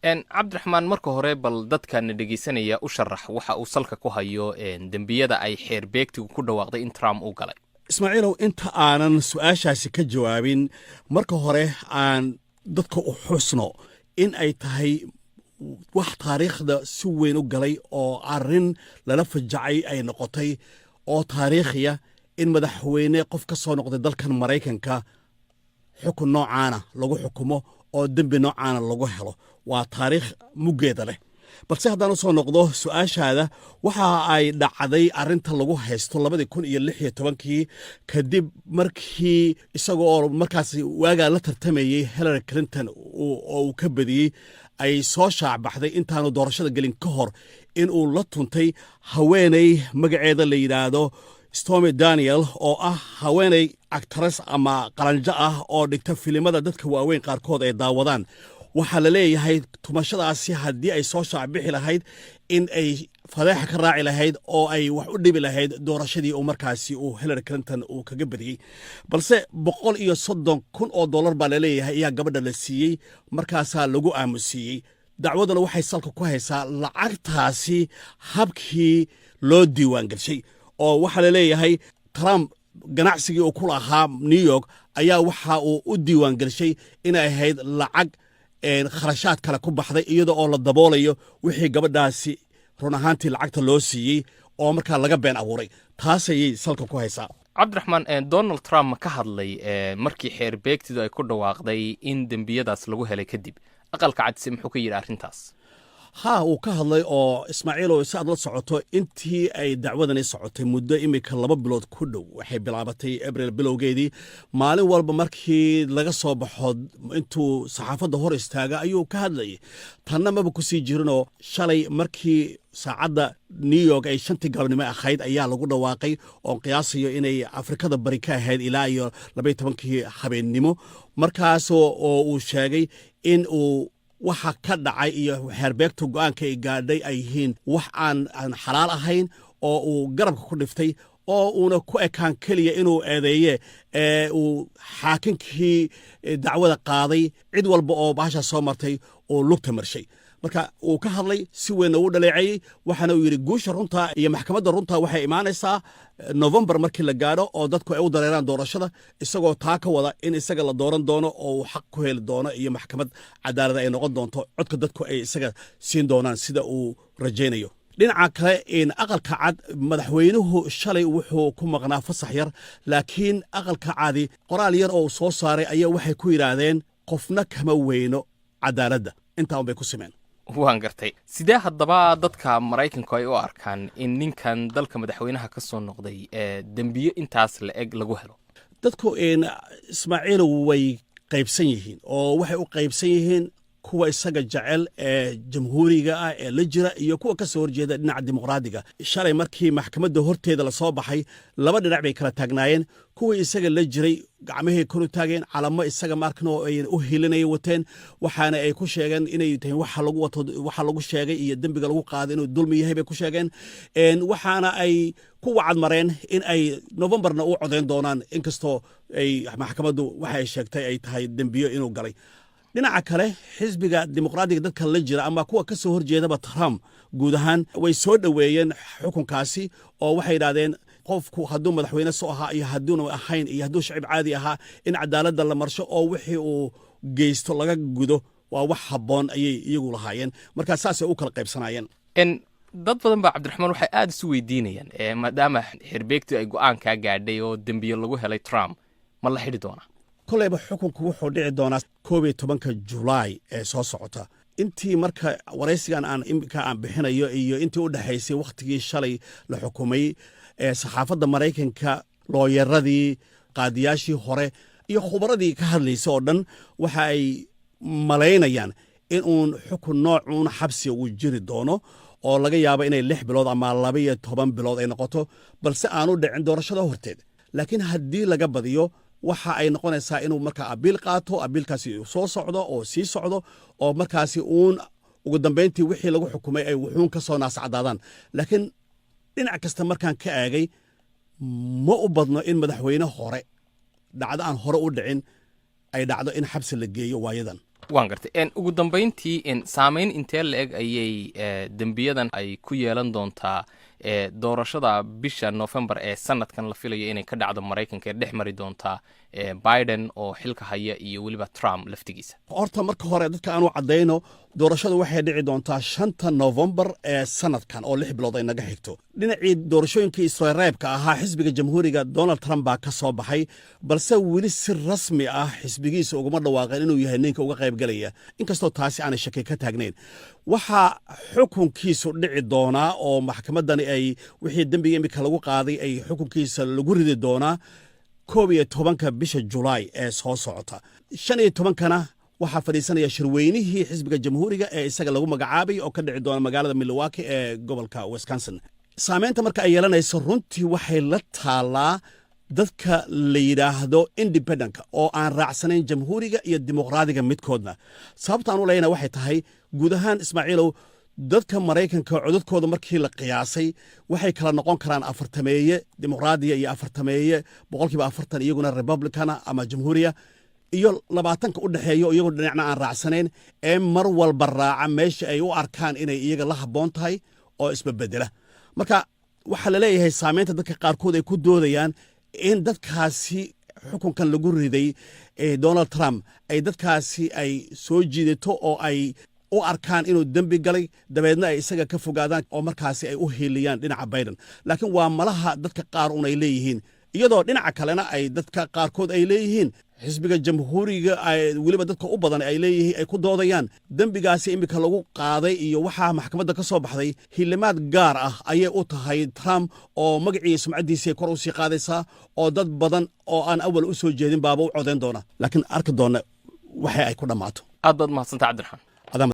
cabdiraxmaan marka hore bal dadkana dhegeysanaya u sharax waxa uu salka ku hayo dembiyada ay xeer beegtigu ku dhawaaqday in Trump uu galay. ismaaciilow inta aanan su-aashaasi ka jawaabin marka hore aan dadka u xusno in ay tahay wax taariikhda si weyn u galay oo arrin lala fajacay ay noqotay oo taariikhiya in madaxweyne qof ka soo noqday dalkan maraykanka xukun noocaana lagu xukumo oo dembi noocaana lagu helo waa taariikh muggeeda leh balse haddaan u soo noqdo su-aashaada waxa ay dhacday arrinta lagu haysto 2016 kadib markii isaga oo markaas waagaa la tartamayey Hillary Clinton oo uu ka badiyey ay soo shaacbaxday intaanu doorashada gelin ka hor in uu la tuntay haweeney magaceeda la yidhaahdo Stormy Daniel oo ah haweeney actress ama qaranjo ah oo dhigta filimada dadka waaweyn qaarkood ay daawadaan waxaa la leeyahay tumashadaasi haddii ay soo shaacbixi lahayd in ay fadeexa ka raaci lahayd oo ay wax u dhibi lahayd doorashadii uu markaasi uu Hillary Clinton uu kaga badiyey balse $130,000 baa la leeyahay ayaa gabadha la siiyey markaasaa lagu aamusiiyey dacwaduna waxay salka ku haysaa lacagtaasi habkii loo diiwaan gashay oo waxaa la leeyahay Trump ganacsigii uu ku lahaa New York ayaa waxa uu u diiwaan gashay inay ahayd lacag kharashaad kale ku baxday iyadoo oo la daboolayo wixii gabadhaasi run ahaantii lacagta loo siiyey oo markaa laga been abuuray taas ayay salka ku haysaa cabdiraxmaan Donald Trump ma ka hadlay markii xeer beegtidu ay ku dhawaaqday in dembiyadaas lagu helay kadib aqalka cadsi muxuu ka yiri arrintaas haa uu ka hadlay oo ismaaciilow si aad la socoto intii ay dacwadani socotay muddo imika 2 bilood ku dhow waxay bilaabatay April bilowgeedii maalin walba markii laga soo baxo intuu saxaafadda hor istaaga ayuu ka hadlayay tanna maba ku sii jirinoo shalay markii saacadda New York ay 5 galabnimo ahayd ayaa lagu dhawaaqay oo qiyaasayo inay Afrikada bari ka ahayd ilaa iyo 12 habeennimo markaas oo uu sheegay in uu waxa ka dhacay iyo xeerbeegta go'aanka ay gaadhay ay yihiin wax aan xalaal ahayn oo uu garabka ku dhiftay oo uuna ku ekaan keliya inuu eedeeye uu xaakinkii dacwada qaaday cid walba oo baasha soo martay oo lugta marshay marka uu ka hadlay si weyn ugu dhaleeceeyey waxaana uu yidhi guusha runta iyo maxkamadda runta waxay imaanaysaa November markii la gaadho oo dadku ay u dareeraan doorashada isagoo taa ka wada in isaga la dooran doono oo uu xaq ku heli doono iyo maxkamad cadaalad ay noqon doonto codka dadku ay isaga siin doonaan sida uu rajaynayo dhinaca kale in aqalka cad madaxweynuhu shalay wuxuu ku maqnaa fasax yar laakiin aqalka cadi qoraal yar oo soo saaray ayaa waxay ku yiraahdeen qofna kama weyno cadaaladda intaan bay ku simeen waan gartay sidee haddaba dadka Maraykanku ay u arkaan in ninkan dalka madaxweynaha ka soo noqday dembiyo intaas la eg lagu helo dadku Ismaaciil way qaybsan yihiin oo waxay u qaybsan yihiin kuwa isaga jecel jamhuuriga ah ee la jira iyo kuwa ka soo horjeeda dhinaca dimuqraadiga shalay markii maxkamadda horteeda la soo baxay laba dhinac bay kala taagnaayeen kuwii isaga la jiray gacmahii kor u taageen calamo isaga markana oo ay u hilinay wateen waxaana ay ku sheegeen inay tahay waxa lagu sheegay iyo dembiga lagu qaaday inuu dulmi yahay bay ku sheegeen waxaana ay ku wacad mareen in ay Novemberna u codeyn doonaan inkastoo ay maxkamaddu waxa ay sheegtay ay tahay dembiyo inuu galay dhinaca kale xisbiga dimuqraadiga dadka la jira ama kuwa ka soo horjeedaba Trump guud ahaan way soo dhaweeyeen xukunkaasi oo waxay yiraahdeen qofku hadduu madaxweyne soo ahaa iyo hadduuna ahayn iyo hadduu shacib caadi ahaa in cadaaladda la marsho oo wixii uu geysto laga gudo waa wax habboon ayay iyagu lahaayeen markaa saasay u kala qaybsanayeen dad badan baa cabdiraxmaan waxay aad isu weydiinayaan maadaama xeerbeegtu ay go'aan kaa gaadhay oo dembiyo lagu helay Trump ma la xidhi doonaa koleyba xukunku wuxuu dhici doonaa 11 July ee soo socota intii marka waraysigan aan bixinayo iyo intii u dhaxaysay waqtigii shalay la xukumay saxaafadda Maraykanka looyaradii qaadiyaashii hore iyo khubaradii ka hadlaysay oo dhan waxa ay malaynayaan in uun xukun noocuun xabsi uu jiri doono oo laga yaabo inay 6 bilood ama 12 bilood ay noqoto balse aanu dhicin doorashada horteed laakiin haddii laga badiyo waxa ay noqonaysaa inuu markaa abiil qaato abiilkaasi soo socdo oo sii socdo oo markaasi uun ugu dambeyntii wixii lagu xukumay ay wuxuun ka soo naascadaadaan laakiin dhinac kasta markaan ka aagay ma u badno in madaxweyne hore dhacdo aan hore u dhicin ay dhacdo in xabsi la geeyo waayadan waan gartay ugu dambayntii saamayn intee la eg ayay dembiyadan ay ku yeelan doontaa doorashada bisha November ee sanadkan la filayo inay ka dhacdo Mareykanka ee dhex mari doontaa Biden oo xilka haya iyo waliba Trump laftigiisa. horta marka hore dadka aanu cadeyno doorashadu waxay dhici doontaa 5 November ee sanadkan oo 6 bilood ay naga xigto. dhinacii doorashooyinkii Israa'iilka ahaa xisbiga jamhuuriga Donald Trump baa ka soo baxay balse weli si rasmi ah xisbigiisa uguma dhawaaqeen inuu yahay ninka uga qayb galaya inkastoo taasi aan shaki ka taagnayn. waxa xukunkiisu dhici doonaa oo maxkamadani ay wixii dambiga imika lagu qaaday ay xukunkiisa lagu ridi doonaa 11 bisha July ee soo socota. 15kana waxaa fadhiisanaya shirweynihii xisbiga jamhuuriga ee isaga lagu magacaabay oo ka dhici doona magaalada Milwaukee ee gobolka Wisconsin. Saameynta marka ay yeelanayso runtii waxay la taalaa dadka la yiraahdo independent oo aan raacsanayn jamhuuriga iyo dimuqraadiga midkoodna. sababta aan u leeyahay waxay tahay guud ahaan Ismaaciilow dadka Mareykanka codadkooda markii la qiyaasay waxay kala noqon karaan 40 dimuqraadiga iyo 40 boqolkiiba 40 iyaguna Republicana ama jamhuuriya iyo 20 u dhaxeeyo iyagoo dhinacna aan raacsanayn ee mar walba raaca meesha ay u arkaan inay iyaga la haboon tahay oo isbedbedela. marka waxa la leeyahay saameynta dadka qaarkood ay ku doodayaan in dadkaasi xukunkan lagu riday Donald Trump ay dadkaasi ay soo jiidato oo ay u arkaan inuu dambi galay dabeedna ay isaga ka fogaadaan oo markaasi ay u heeliyaan dhinaca Biden. laakiin waa malaha dadka qaar un ay leeyihiin iyadoo dhinaca kalena ay dadka qaarkood ay leeyihiin xisbiga jamhuuriga ay waliba dadka u badan ay leeyihiin ay ku doodayaan dambigaasi imika lagu qaaday iyo waxa maxkamadda ka soo baxday hilimaad gaar ah ayay u tahay Trump oo magaciisa sumcadiisa kor u sii qaadaysa oo dad badan oo aan awal u soo jeedin baaba u codeyn doona laakiin arki doona waxa ay ku dhamaato. aad baad mahadsantahay Cabdiraxmaan.